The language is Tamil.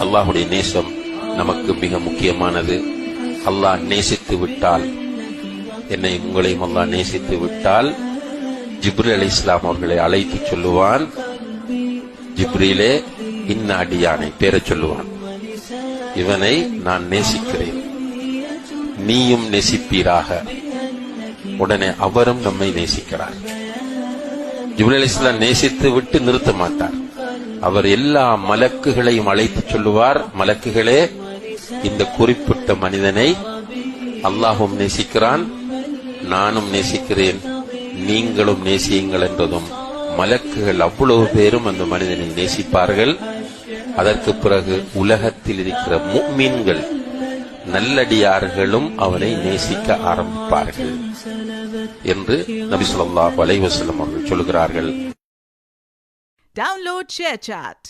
அல்லாஹுடைய நேசம் நமக்கு மிக முக்கியமானது. அல்லாஹ் நேசித்து விட்டால், என்னை உங்களையும் அல்லாஹ் நேசித்து விட்டால், ஜிப்ரீல் அலைஹிஸ்ஸலாம் அவர்களை அழைத்து சொல்லுவான், ஜிப்ரீலே இன்ன அடியானை பேரச் சொல்லுவான், இவனை நான் நேசிக்கிறேன், நீயும் நேசிப்பீராக. உடனே அவரும் நம்மை நேசிக்கிறார். ஜிப்ரீல் அலைஹிஸ்ஸலாம் நேசித்து விட்டு நிறுத்த மாட்டார். அவர் எல்லா மலக்குகளையும் அழைத்து சொல்லுவார், மலக்குகளே, இந்த குறிப்பிட்ட மனிதனை அல்லாஹும் நேசிக்கிறான், நானும் நேசிக்கிறேன், நீங்களும் நேசியுங்கள் என்றதும் மலக்குகள் அவ்வளவு பேரும் அந்த மனிதனை நேசிப்பார்கள். அதற்கு பிறகு உலகத்தில் இருக்கிற முஃமின்கள், நல்லடியார்களும் அவனை நேசிக்க ஆரம்பிப்பார்கள் என்று நபி ஸல்லல்லாஹு அலைஹி வஸல்லம் அவர்கள் சொல்கிறார்கள். Download ShareChat.